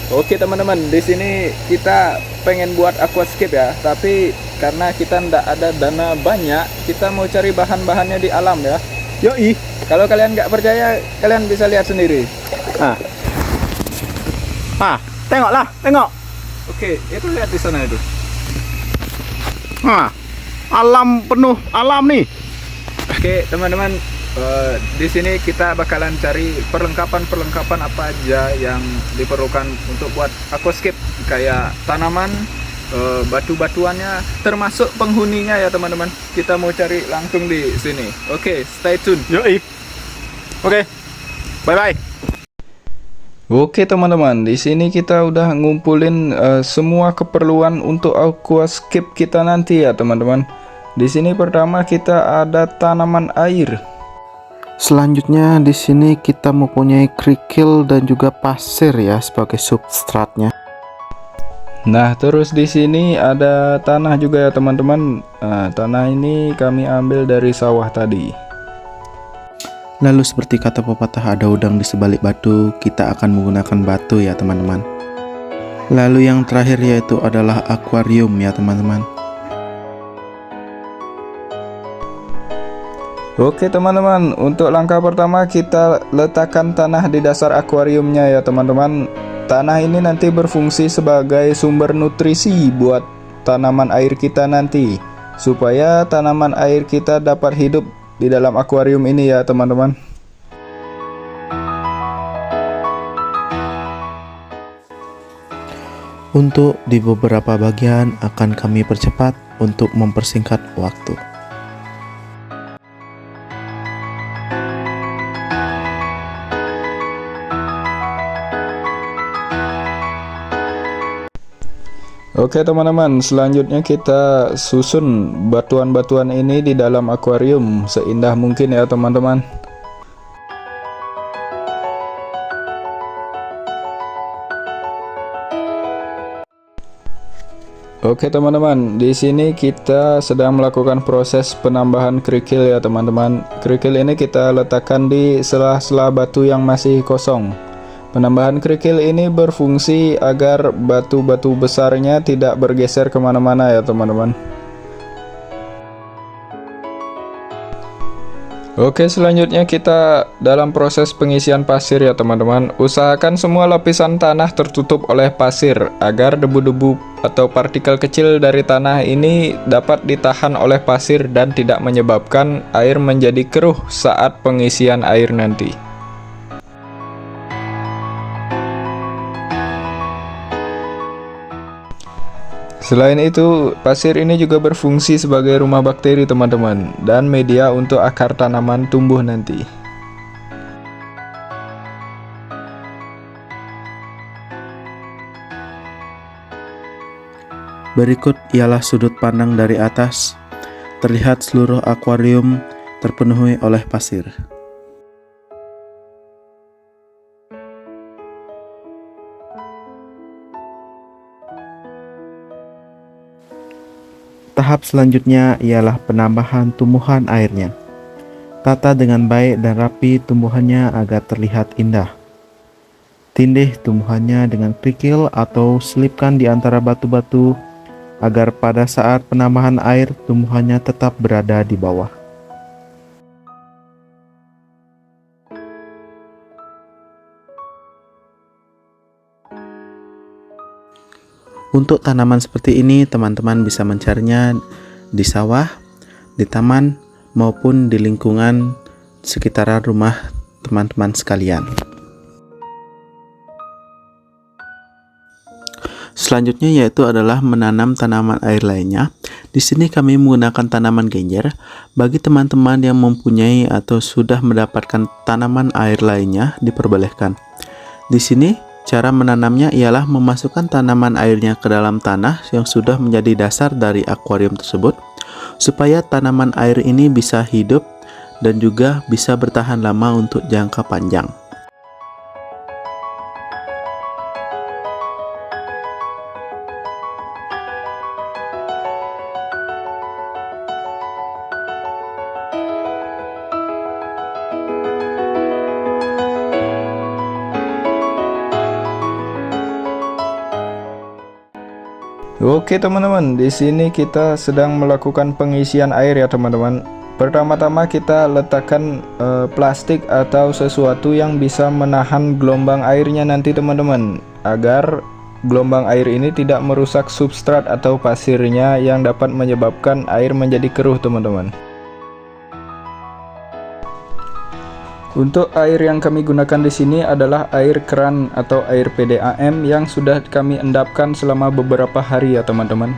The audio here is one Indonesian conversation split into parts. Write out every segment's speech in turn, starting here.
Oke teman-teman, di sini kita pengen buat aquascape ya, tapi karena kita ndak ada dana banyak, kita mau cari bahan-bahannya di alam ya. Yoi. Kalau kalian nggak percaya, kalian bisa lihat sendiri. Nah, tengoklah, tengok. Oke, itu lihat di sana itu. Nah, alam penuh alam nih. Oke teman-teman, di sini kita bakalan cari perlengkapan apa aja yang diperlukan untuk buat aquascape, kayak tanaman, batu-batuannya, termasuk penghuninya ya teman-teman. Kita mau cari langsung di sini. Oke, stay tune. Yoi. Oke. Bye-bye. Oke teman-teman, di sini kita udah ngumpulin semua keperluan untuk aquascape kita nanti ya teman-teman. Di sini pertama kita ada tanaman air. Selanjutnya di sini kita mempunyai kerikil dan juga pasir ya sebagai substratnya. Nah, terus di sini ada tanah juga ya teman-teman. Nah, tanah ini kami ambil dari sawah tadi. Lalu seperti kata pepatah, ada udang di sebalik batu, kita akan menggunakan batu ya teman-teman. Lalu yang terakhir yaitu adalah akuarium ya teman-teman. Oke teman-teman, untuk langkah pertama kita letakkan tanah di dasar akuariumnya ya teman-teman. Tanah ini nanti berfungsi sebagai sumber nutrisi buat tanaman air kita nanti, supaya tanaman air kita dapat hidup di dalam akuarium ini ya teman-teman. Untuk di beberapa bagian akan kami percepat untuk mempersingkat waktu. Oke teman-teman, selanjutnya kita susun batuan-batuan ini di dalam akuarium seindah mungkin ya teman-teman. Oke teman-teman, di sini kita sedang melakukan proses penambahan kerikil ya teman-teman. Kerikil ini kita letakkan di sela-sela batu yang masih kosong. Penambahan kerikil ini berfungsi agar batu-batu besarnya tidak bergeser kemana-mana ya teman-teman. Oke, selanjutnya kita dalam proses pengisian pasir ya teman-teman. Usahakan semua lapisan tanah tertutup oleh pasir agar debu-debu atau partikel kecil dari tanah ini dapat ditahan oleh pasir dan tidak menyebabkan air menjadi keruh saat pengisian air nanti. Selain itu, pasir ini juga berfungsi sebagai rumah bakteri teman-teman, dan media untuk akar tanaman tumbuh nanti. Berikut ialah sudut pandang dari atas. Terlihat seluruh akuarium terpenuhi oleh pasir. Tahap selanjutnya ialah penambahan tumbuhan airnya. Tata dengan baik dan rapi tumbuhannya agar terlihat indah. Tindih tumbuhannya dengan kerikil atau selipkan di antara batu-batu agar pada saat penambahan air tumbuhannya tetap berada di bawah. Untuk tanaman seperti ini, teman-teman bisa mencarinya di sawah, di taman, maupun di lingkungan sekitaran rumah teman-teman sekalian. Selanjutnya yaitu adalah menanam tanaman air lainnya. Di sini kami menggunakan tanaman genjer. Bagi teman-teman yang mempunyai atau sudah mendapatkan tanaman air lainnya, diperbolehkan. Di sini cara menanamnya ialah memasukkan tanaman airnya ke dalam tanah yang sudah menjadi dasar dari akuarium tersebut, supaya tanaman air ini bisa hidup dan juga bisa bertahan lama untuk jangka panjang. Oke teman-teman, di sini kita sedang melakukan pengisian air ya teman-teman. Pertama-tama kita letakkan plastik atau sesuatu yang bisa menahan gelombang airnya nanti teman-teman, agar gelombang air ini tidak merusak substrat atau pasirnya yang dapat menyebabkan air menjadi keruh teman-teman. Untuk air yang kami gunakan di sini adalah air keran atau air PDAM yang sudah kami endapkan selama beberapa hari ya teman-teman.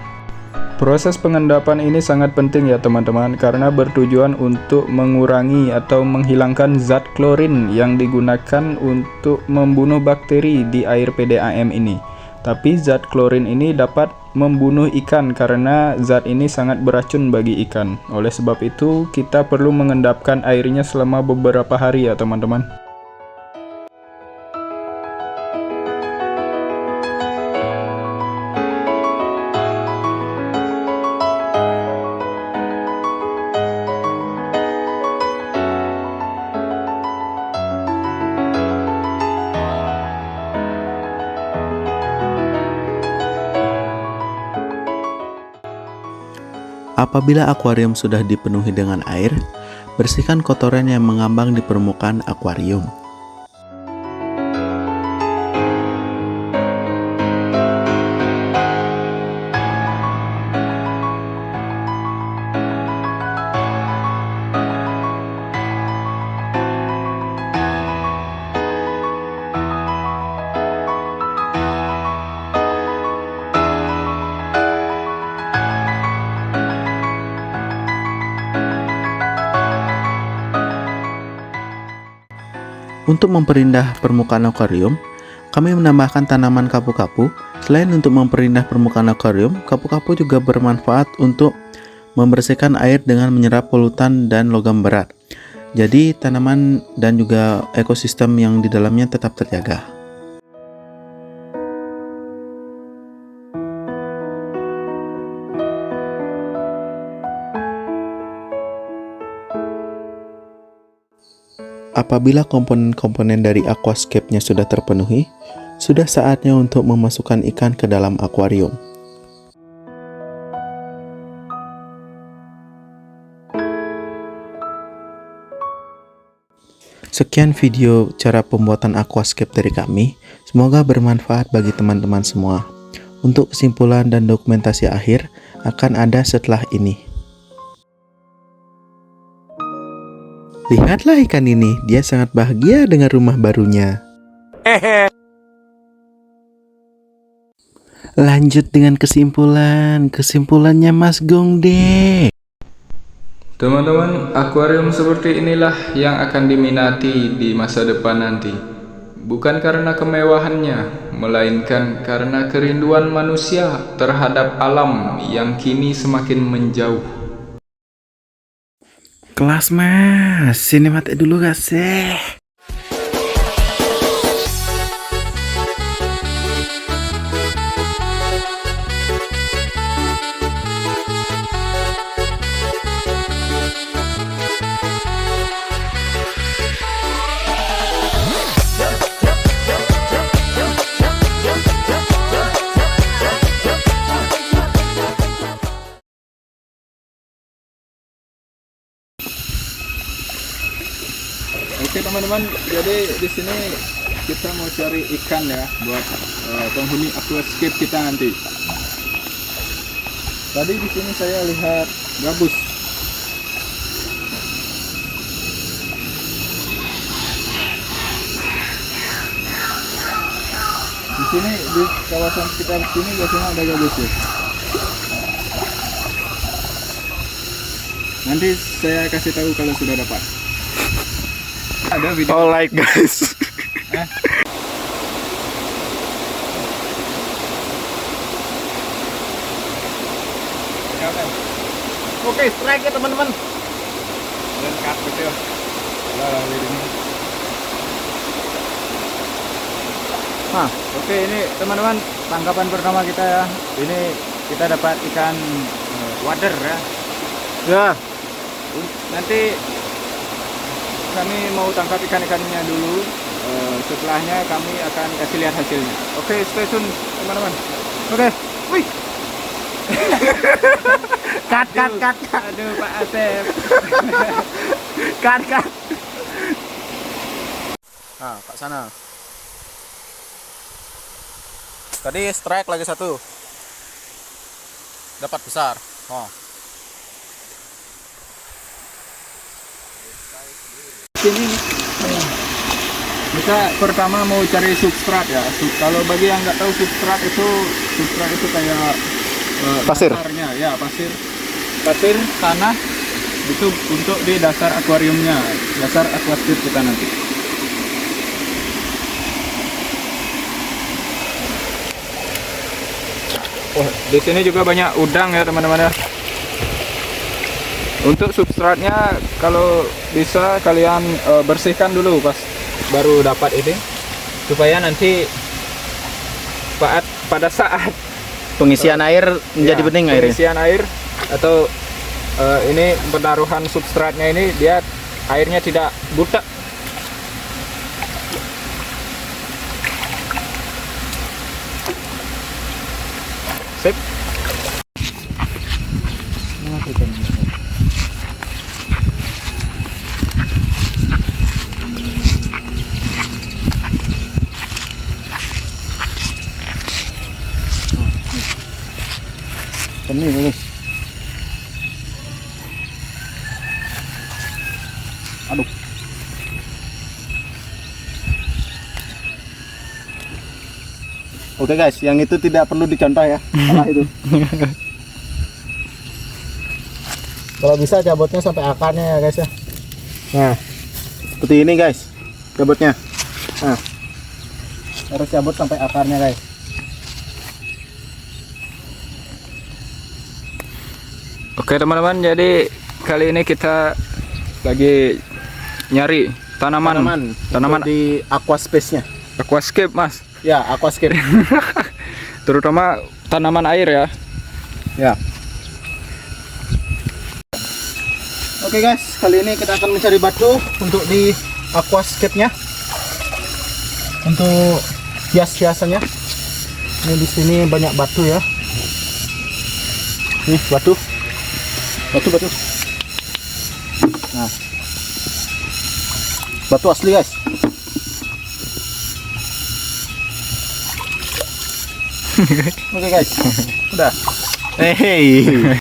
Proses pengendapan ini sangat penting ya teman-teman, karena bertujuan untuk mengurangi atau menghilangkan zat klorin yang digunakan untuk membunuh bakteri di air PDAM ini. Tapi zat klorin ini dapat membunuh ikan karena zat ini sangat beracun bagi ikan. Oleh sebab itu kita perlu mengendapkan airnya selama beberapa hari ya teman-teman. Apabila akuarium sudah dipenuhi dengan air, bersihkan kotoran yang mengambang di permukaan akuarium. Untuk memperindah permukaan akuarium, kami menambahkan tanaman kapu-kapu. Selain untuk memperindah permukaan akuarium, kapu-kapu juga bermanfaat untuk membersihkan air dengan menyerap polutan dan logam berat. Jadi tanaman dan juga ekosistem yang di dalamnya tetap terjaga. Apabila komponen-komponen dari aquascape-nya sudah terpenuhi, sudah saatnya untuk memasukkan ikan ke dalam akuarium. Sekian video cara pembuatan aquascape dari kami. Semoga bermanfaat bagi teman-teman semua. Untuk kesimpulan dan dokumentasi akhir akan ada setelah ini. Lihatlah ikan ini, dia sangat bahagia dengan rumah barunya. Lanjut dengan kesimpulannya Mas Gongde. Teman-teman, akuarium seperti inilah yang akan diminati di masa depan nanti. Bukan karena kemewahannya, melainkan karena kerinduan manusia terhadap alam yang kini semakin menjauh. Kelas mas, sini mati dulu gak sih? Oke teman-teman, jadi di sini kita mau cari ikan ya buat penghuni aquascape kita nanti. Tadi di sini saya lihat gabus. Di sini di kawasan sekitar sini biasanya ada gabus ya. Nanti saya kasih tahu kalau sudah dapat. Ada video. Alright guys. Oke, strike ya teman-teman. Dan cut gitu ya. Oke, ini teman-teman tangkapan pertama kita ya. Ini kita dapat ikan wader ya. Ya. Nanti kami mau tangkap ikan-ikannya dulu. Setelahnya kami akan kasih lihat hasilnya. Oke, stay tune teman-teman. Oke, wih. Cut. Aduh Pak Asep. Cut. Nah, Pak sana. Tadi strike lagi satu. Dapat besar. Oh. Sini kita pertama mau cari substrat ya. Kalau bagi yang nggak tahu substrat itu kayak Pasir. dasarnya ya, pasir tanah itu untuk di dasar akuariumnya, dasar aquascape kita nanti. Oh, di sini juga banyak udang ya teman-teman ya. Untuk substratnya kalau bisa kalian bersihkan dulu pas baru dapat ini, supaya nanti pada saat Pengisian air menjadi bening airnya. pengisian air atau ini penaruhan substratnya ini, dia airnya tidak butek. Sip. Ini guys. Aduh. Oke guys, yang itu tidak perlu dicontoh ya. Salah itu. Kalau bisa cabutnya sampai akarnya ya guys ya. Nah, seperti ini guys, cabutnya. Nah, harus cabut sampai akarnya guys. Oke teman-teman, jadi kali ini kita lagi nyari tanaman di aquaspace-nya. aquascape Mas, Ya, aquascape. terutama tanaman air ya. Ya. Oke guys, kali ini kita akan mencari batu untuk di aquascape-nya. Untuk hias-hiasannya. Ini di sini banyak batu ya. Nih batu. Batu. Nah. Batu asli guys. Oke guys. Udah. Hey.